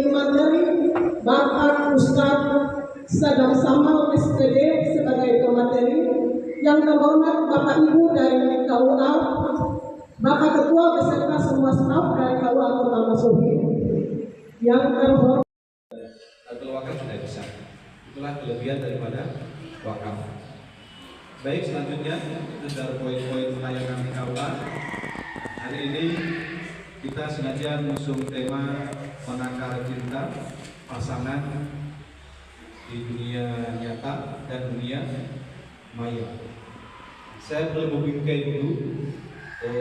diberi materi Bapak Ustadz Sadam Samal SPD sebagai pemateri, yang terhormat Bapak Ibu dari KUA, Bapak Ketua beserta semua staf dari KUA Kota Masohi, yang terhormat. Kalau wakaf sudah bisa, itulah kelebihan daripada wakaf. Baik, selanjutnya itu dari poin-poin penayangan KUA. Hari ini kita sengaja mengusung tema menakar cinta pasangan di dunia nyata dan dunia maya. Saya perlu membingkai dulu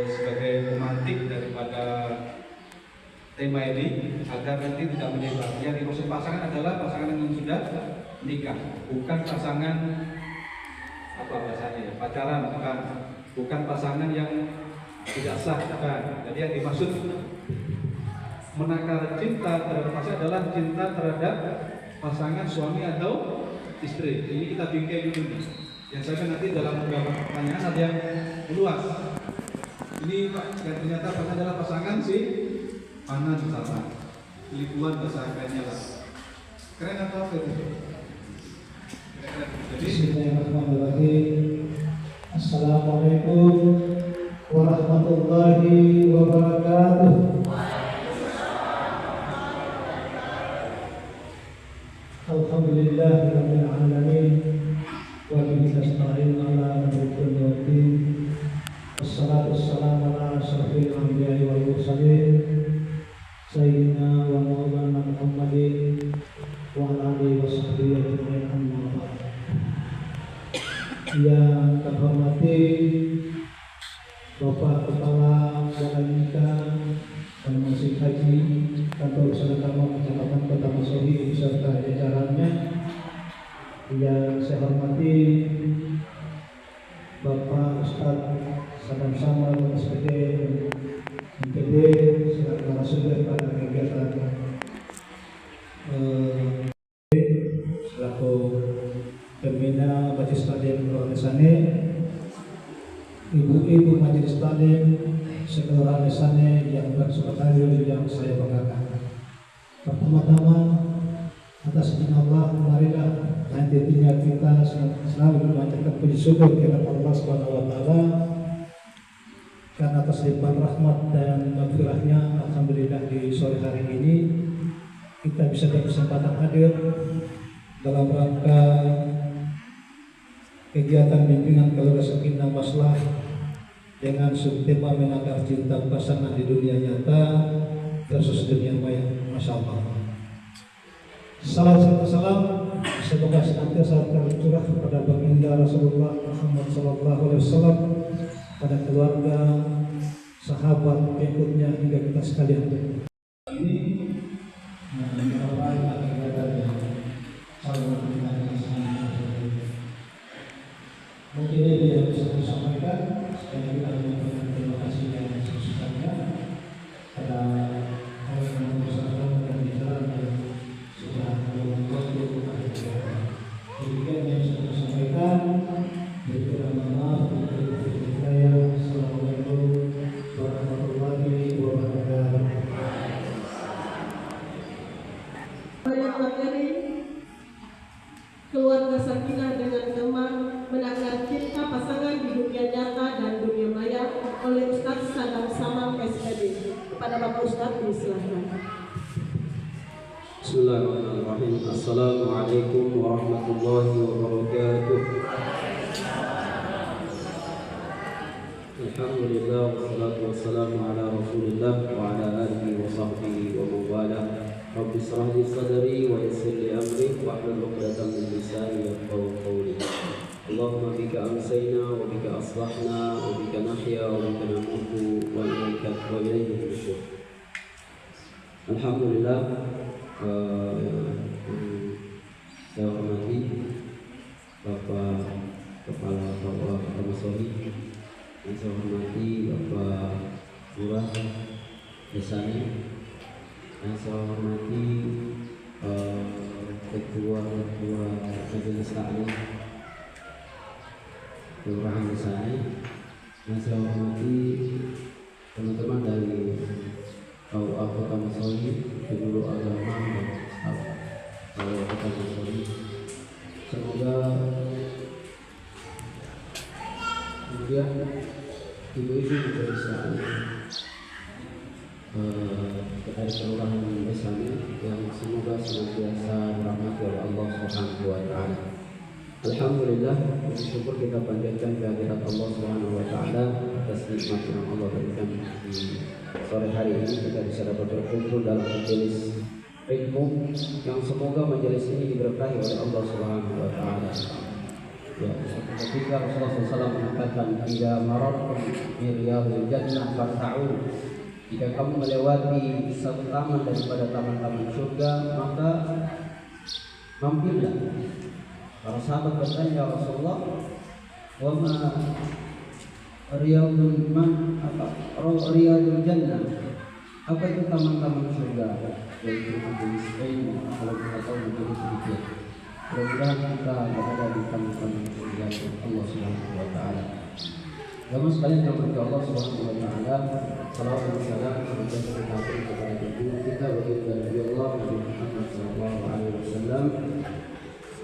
sebagai pemantik daripada tema ini agar nanti tidak menyebar. Yang dimaksud pasangan adalah pasangan yang sudah nikah, bukan pasangan apa bahasanya ya, pacaran, bukan pasangan yang tidak sah, bukan. Jadi yang dimaksud menakar cinta terhadap pasangan adalah cinta terhadap pasangan suami atau istri. Ini kita bingkai dulu nih. Yang saya nanti dalam beberapa pertanyaan ada yang luas. Ini Pak, yang ternyata pasangan adalah pasangan si panan sama lingkungan bahasa kayaknya lah. Keren atau apa itu? Jadi Bismillahirrahmanirrahim. Assalamualaikum warahmatullahi wabarakatuh. Alhamdulillahirabbil alamin wa bihi nasta'in ala amri kulli waddin. Wassalatu wassalamu ala asyrofil anbiya'i wal mursalin sayyidina wa maulana Muhammadin wa ala alihi wa sahbihi ajma'in, amma ba'd. Yang terhormati Bapak Kepala Balai Nikah dan Masjid Haji Kantor Usaha Kecamatan Kota Masohi beserta jajarannya, yang saya hormati Bapak Ustadz Sadam Samal SPD MPD selaku narasumber pada kegiatan selaku pembina Majelis Taklim Organisasi, ibu-ibu Majelis Taklim sekeluruhan desanya yang bersuka hadir yang saya banggakan. Pertama-tama atas izin Allah, marilah nantinya kita selalu memanjatkan puji syukur kepada Allah Subhanahu wa taala karena atas limpahan rahmat dan maghfirahnya. Alhamdulillah di sore hari ini kita bisa berkesempatan hadir dalam rangka kegiatan bimbingan keluarga sakinah maslahah dengan subtema menakar cinta pasangan di dunia nyata versus dunia maya. Masya Allah. Salam semoga senantiasa tercurah kepada baginda Rasulullah Muhammad SAW, pada keluarga, sahabat, pengikutnya hingga kita sekalian. Ini mungkin ini yang bisa disampaikan. Sekali lagi kita mengucapkan terima kasih yang sebesar-besarnya pada orang yang bersama dan bicara yang sudah membuat demikian yang sudah disampaikan. Berikutnya maaf saya. Assalamualaikum warahmatullahi wabarakatuh. Banyak materi keluarga sakinah dengan tema menakar cinta pasangan di dunia nyata dan dunia maya oleh Ustadz Sadam Samal SPD. Kepada Bapak Ustadz disilahkan. Bismillahirrahmanirrahim. Assalamualaikum warahmatullahi wabarakatuh. Alhamdulillah wassalatu wassalamu ala Rasulillah wa ala alihi wa sahbihi wa mawala. Rabbi shrah li sadri wa yassir li amri wa hlul 'uqdatam min lisani yafqahu qawli. Allahumma bika amsayna wa bika asbahna wa bika nahya wa bika namutu wa ilayka nusyur. Alhamdulillah, saya hormati Bapak Kepala KUA Kota Masohi, yang saya hormati Bapak Lurah Desanya, yang saya hormati Ketua Majelis Taklim Kelurahan Desanya, yang saya hormati teman-teman dari KUA Kota Masohi, guru agama dan staf Kota Bogor. Semoga kemudian ibu-ibu juga bisa dari kelurahan desa yang semoga senantiasa dirahmati oleh Allah Subhanahu wa taala. Alhamdulillah, bersyukur kita panjatkan kehadirat Allah Subhanahu wa taala atas nikmat yang Allah berikan di sore hari ini. Kita bisa dapat berkumpul dalam majelis ilmu yang semoga majelis ini diberkahi oleh Allah Subhanahu wa taala. Ya, ketika Rasulullah SAW mengatakan, "Idza marartum bi riyadil jannah farta'u." Jika kamu melewati satu taman daripada taman-taman surga, maka mampirlah. Para sahabat bertanya, "Ya Rasulullah, wa ma riyadul jannah?" Apa itu taman-taman surga? Yaitu majelis ilmu. Kalau kita tahu majelis sedikit, mudah-mudahan kita berada di taman-taman surga Allah Subhanahu wa taala. Jamaah sekalian yang berkata Allah Subhanahu wa taala, salawat dan salam semoga kepada ibu kita baginda Nabi Allah Muhammad sallallahu alaihi wasallam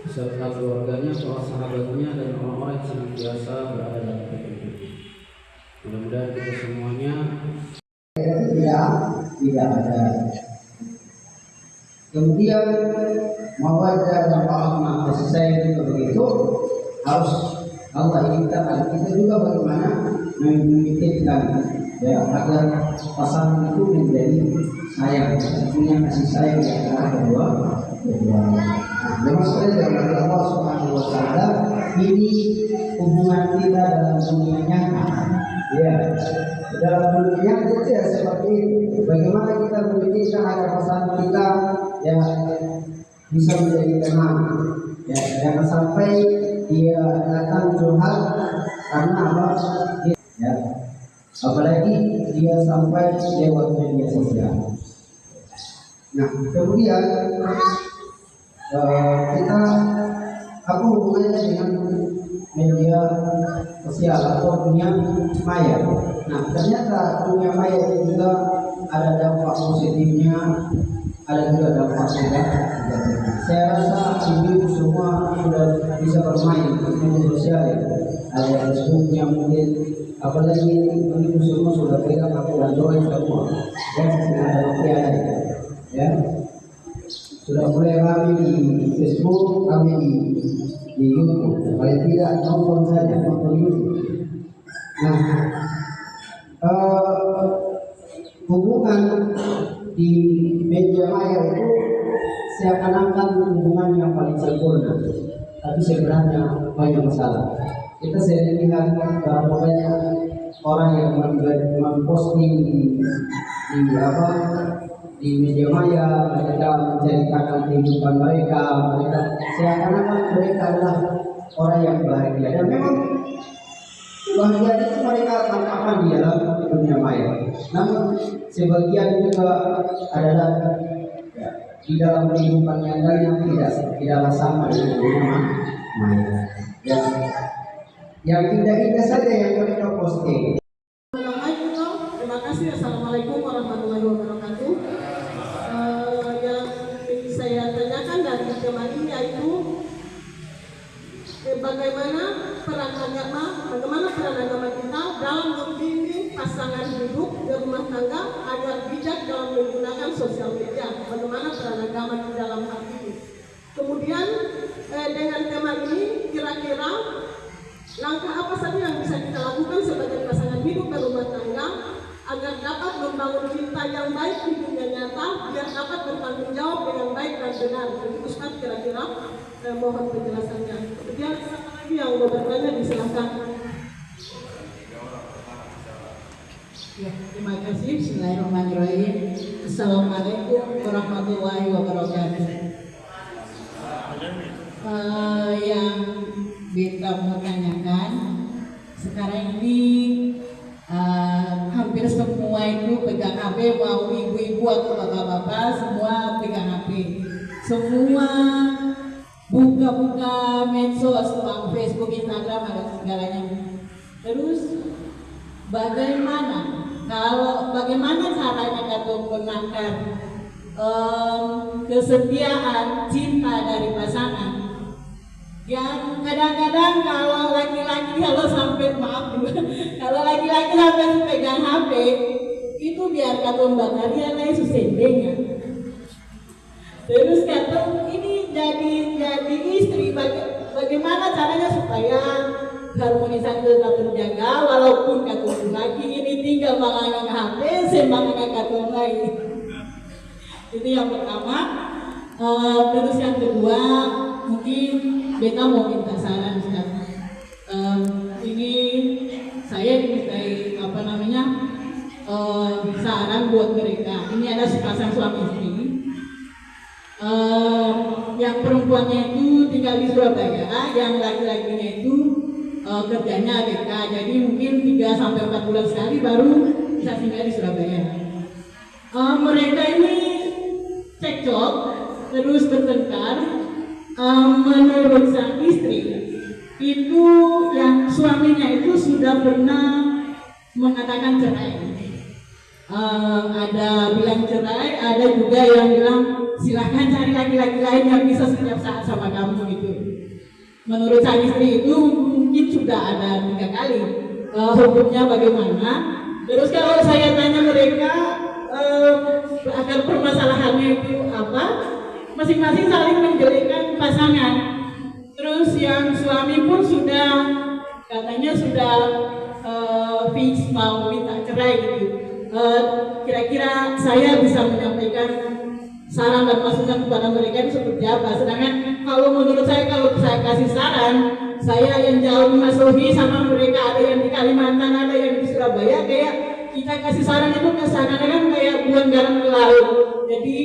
beserta keluarganya, para sahabatnya dan orang-orang yang senantiasa berada dalam kebaikan. Mudah-mudahan kita semuanya tidak ada. Kemudian mawaddah dan rahmah kasih sayang itu begitu harus Allah inginkan kita juga bagaimana memikirkan ya agar pasangan itu menjadi sayang, punya kasih sayang di antara kedua. Memang sekali dari Allah Subhanahu wa taala ini hubungan kita dalam dunia nyata. Ya, dalam dunia itu ya seperti itu. Bagaimana kita memikirkan agar pasangan kita ya bisa menjadi tenang. Ya, jangan sampai dia datang curhat karena apa? Ya, apalagi dia sampai lewat media sosial. Nah, kemudian kita apa hubungannya dengan media sosial atau dunia maya? Nah, ternyata dunia maya itu juga ada dampak positifnya, ada juga dampak negatifnya. Saya rasa ibu semua sudah bisa bermain di media sosial, ada Facebooknya mungkin, apalagi ibu semua sudah pegang akun Android semua, ya ada Nokia ya, sudah mulai kami di Facebook, kami di YouTube, paling tidak nonton saja nonton YouTube. Nah, hubungan di media maya itu seakan-akan hubungan yang paling sempurna, tapi sebenarnya banyak masalah. Kita sering lihat berapa banyak orang yang memposting di media maya, mereka menceritakan kehidupan mereka seakan-akan mereka adalah orang yang bahagia, dan memang bahagia itu mereka tampakkan di dalam dunia maya. Namun sebagian juga adalah di dalam kehidupan nyatanya tidaklah sama dengan dunia maya. Ya, yang indah-indah saja yang mereka posting. Terima kasih. Assalamualaikum warahmatullahi wabarakatuh. Yang ingin saya tanyakan dari teman ini yaitu bagaimana peran agama kita dalam membimbing pasangan hidup di rumah tangga agar bijak dalam menggunakan sosial media. Bagaimana peran agama di dalam hal ini? Kemudian dengan tema ini kira-kira langkah apa saja yang bisa kita lakukan sebagai pasangan hidup berumah tangga agar dapat membangun cinta yang baik di dunia nyata, biar dapat bertanggung jawab dengan baik dan benar. Jadi Ustaz kira-kira mohon penjelasannya. Kemudian satu lagi yang mau bertanya disilahkan. Ya, terima kasih. Bismillahirrahmanirrahim. Assalamualaikum warahmatullahi wabarakatuh. Yang kita mau tanyakan sekarang ini hampir semua itu pegang HP, mau ibu-ibu atau bapak-bapak semua pegang HP, semua buka-buka medsos, Facebook, Instagram, ada segalanya. Terus bagaimana caranya Datuk menakar kesetiaan cinta dari pasangan. Yang kadang-kadang kalau laki-laki kalau laki-laki sampai pegang HP itu biar katong bataria lain susendengan. Terus katong ini jadi istri bagaimana caranya supaya harmonisasi tetap terjaga walaupun katong laki ini tinggal menganggap HP sembangan katong lain. Itu yang pertama. Terus yang kedua mungkin beta mau minta saran sekarang. Ini saya dimintai saran buat mereka. Ini ada sepasang suami istri. Yang perempuannya itu tinggal di Surabaya, yang laki-lakinya itu kerjanya ABK. Jadi mungkin 3-4 bulan sekali baru bisa singgah di Surabaya. Mereka ini cekcok, terus bertengkar. Menurut sang istri itu yang suaminya itu sudah pernah mengatakan cerai. Ada bilang cerai, ada juga yang bilang silahkan cari laki-laki lain yang bisa setiap saat sama kamu gitu. Menurut sang istri itu mungkin sudah ada 3 kali. Hukumnya bagaimana? Terus kalau saya tanya mereka agar permasalahannya itu apa? Masing-masing saling menjelekkan pasangan. Terus yang suami pun sudah katanya sudah fix mau minta cerai gitu. Kira-kira saya bisa menyampaikan saran dan masukan kepada mereka itu seperti apa? Sedangkan kalau menurut saya, kalau saya kasih saran, saya yang jauh memasuki sama mereka, ada yang di Kalimantan, ada yang di Surabaya, kayak kita kasih saran itu seakan-akan kayak buang garam ke laut. Jadi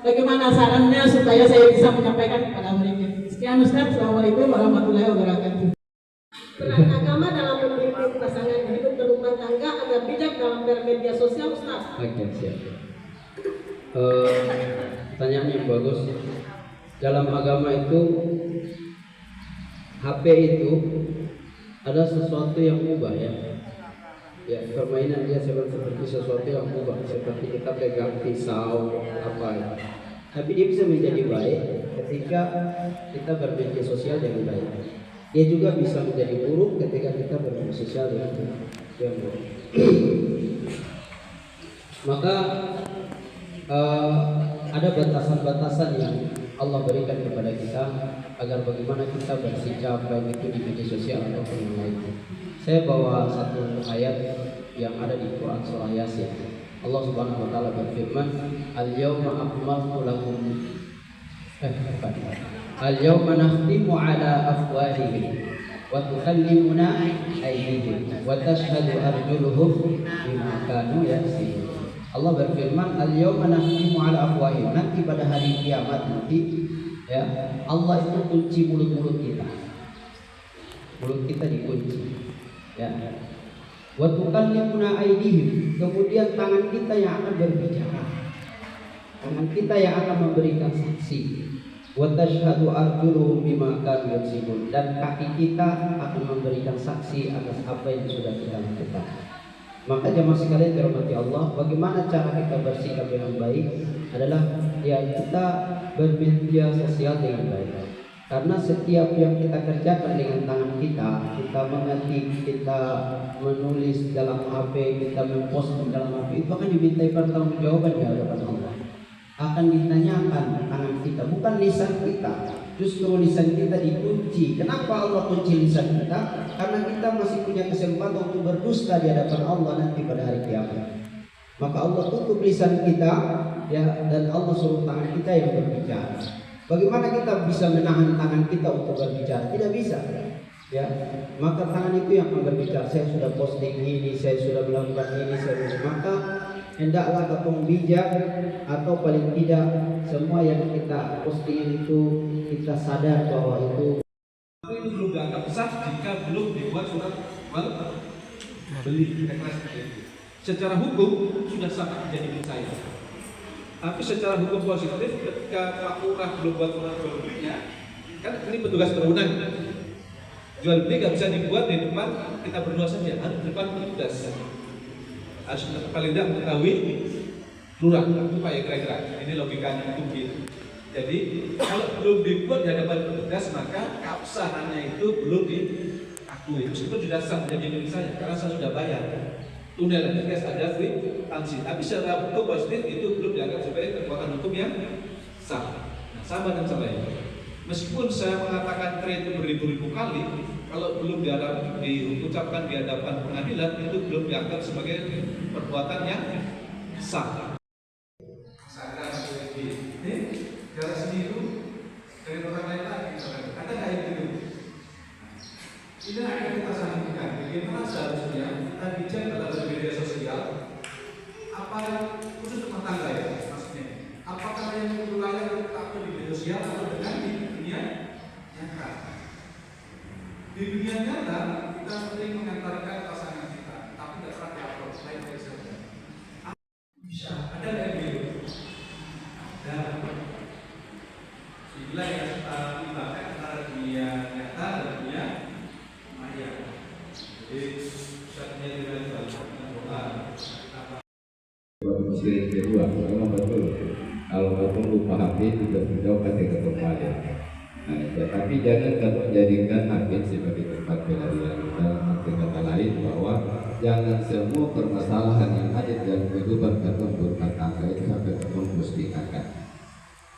bagaimana sarannya supaya saya bisa menyampaikan kepada mereka? Sekian Ustaz, Assalamualaikum warahmatullahi wabarakatuh. Peran agama dalam membimbing pasangan hidup berumah tangga agar bijak dalam bermedia sosial, Ustaz. Oke, siap. Pertanyaan yang bagus. Dalam agama itu HP itu ada sesuatu yang mubah ya. Ya, permainan dia seperti sesuatu yang mubah, seperti kita pegang pisau apa ya. Tapi dia bisa menjadi baik ketika kita bermedia sosial dengan baik. Dia juga bisa menjadi buruk ketika kita bermedia sosial dengan buruk. Maka ada batasan-batasan yang Allah berikan kepada kita agar bagaimana kita bersikap baik itu di media sosial ataupun yang lainnya. Saya bawa satu ayat yang ada di Quran surah Yasin. Allah Subhanahu wa taala berfirman, "Al-yauma akmaltu lakum Al-yawma nakhtimu ala afwahihim wa tukallimuna aydihim wa tashhadu arjuluhum bima kanu yaksibun." Allah berfirman, "Al-yawma nakhtimu ala afwahihim." Nanti pada hari kiamat nanti ya, Allah itu kunci mulut-mulut kita. Mulut kita dikunci. Ya. Wa tukallimuna aydihim. Kemudian tangan kita yang akan berbicara. Tangan kita yang akan memberikan saksi. Wa tashhadu arjuluhum bima kanu yaksibun, dan kaki kita akan memberikan saksi atas apa yang sudah kita lakukan. Maka jemaah sekalian dirahmati Allah, bagaimana cara kita bersikap dengan baik adalah ya kita bermedia sosial dengan baik. Karena setiap yang kita kerjakan dengan tangan kita, kita mengetik, kita menulis dalam HP, kita memposting dalam HP, itu akan dimintai pertanggungjawaban di hadapan Allah. Akan ditanyakan tangan kita, bukan lisan kita. Justru lisan kita dikunci. Kenapa Allah kunci lisan kita? Karena kita masih punya kesempatan untuk berdusta di hadapan Allah nanti pada hari kiamat. Maka Allah tutup lisan kita ya, dan Allah suruh tangan kita yang berbicara. Bagaimana kita bisa menahan tangan kita untuk berbicara? Tidak bisa. Ya, maka tangan itu yang akan berbicara. Saya sudah posting ini, saya sudah melakukan ini, maka hendaklah katong bijak, atau paling tidak semua yang kita posting itu kita sadar bahwa itu belum dianggap sah jika belum dibuat surat beli. Secara hukum sudah sah menjadi milik saya. Tapi secara hukum positif ketika Pak Lurah belum buat surat jual belinya, kan ini petugas berwenang. Jual beli nggak bisa dibuat di depan kita berdua saja, harus di depan petugas. Harus paling tidak mengetahui Lurah, lupa ya kira-kira. Ini logikanya mungkin. Jadi kalau belum dibuat di hadapan petugas maka keabsahannya itu belum diakui. Meskipun sudah sah menjadi milik saya karena saya sudah bayar. Tunda alias ada kwitansi. Tapi secara hukum positif itu belum dianggap sebagai perbuatan hukum yang sah. Nah, sama dan lain. Meskipun saya mengatakan trade itu beribu-ribu kali, kalau belum diucapkan di hadapan pengadilan itu belum dianggap sebagai perbuatan yang sah. Jalan sendiri dari orang lain lagi, ada nggak itu? Ini akan kita sampaikan. Bagaimana seharusnya kita bicara dalam media sosial, apa khusus rumah tangga ya maksudnya? Apakah yang wilayah atau di media sosial atau dengan di dunia nyata? Di dunia nyata kita sering mengantarkan pasangan kita, tapi tidak pernah diupload lain saja. Bisa ada yang gitu. Dan inilah yang dipakai antara dunia nyata dan dunia maya. Jadi pusatnya dengan doa. Muslim kedua, memang betul. Kalau kamu lupa hati tidak jauh pasti kembali. Nah, tetapi jangan kamu jadikan hakim sebagai tempat pelarian. Dalam arti kata lain bahwa jangan semua permasalahan yang ada dalam kehidupan kamu berumah tangga itu sampai kamu musnahkan.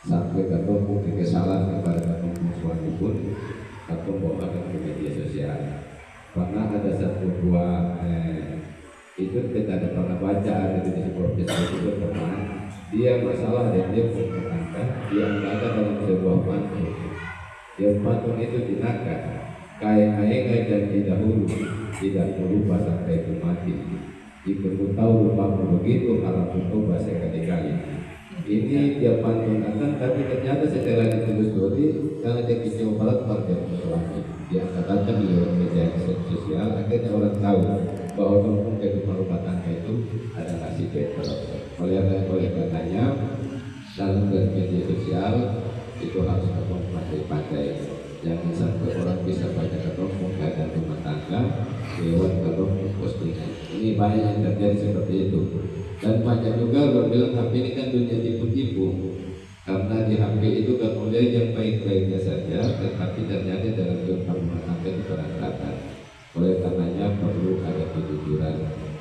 Sampai kamu mungkin kesalahan kepada kamu suami pun kamu bawa ke media sosial. Pernah ada satu dua itu kita ada pernah baca ada di sebuah kisah itu pernah dia masalah dan dia mengatakan dia berada dalam sebuah pantun. Yang pantun itu dinakan kain-kain dan dahulu tidak lupa sampai itu mati. Jika tahu lupa begitu harap bertobat sekali-kali. Ini dia pantunkan, tapi ternyata setelah ditulis dori, karena dia kicau barat partai suami, dia katakan di media sosial, akhirnya orang tahu bahwa kampung kehidupan rumah tangga itu adalah si Petro. Oleh katanya, dalam media sosial itu harus kamu pandai-pandai. Jangan sampai orang bisa baca kampung keadaan rumah tangga lewat kampung postingan. Ini banyak yang terjadi seperti itu. Dan banyak juga orang bilang HP ini kan dunia tipu-tipu. Karena di HP itu kan mulai yang baik-baiknya saja, tetapi ternyata dalam kehidupan rumah tangga itu berantakan. Oleh karenanya perlu ada kejujuran.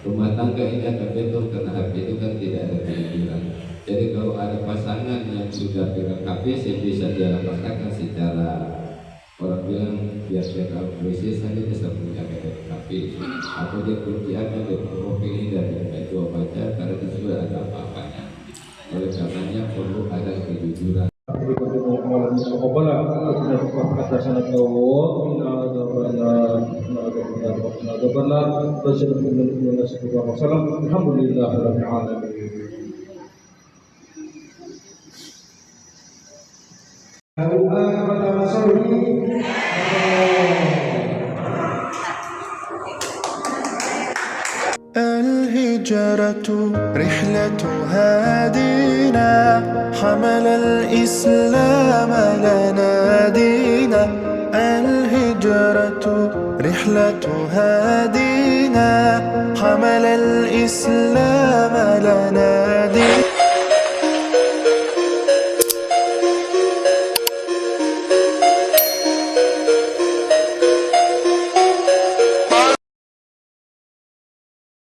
Rumah tangga ini akan betul karena HP itu kan tidak ada kejujuran. Jadi kalau ada pasangan yang sudah pegang HP, bisa dia lepaskan secara orang bilang biar dia tahu WC saja bisa punya HP atau dia kunci apa dia profil ini dari itu baca karena itu sudah ada apa-apanya. Oleh karenanya perlu ada kejujuran. الهجرة رحلة هادينا حمل الإسلام لنا دينا الهجرة رحلة هادينا حمل الإسلام لنا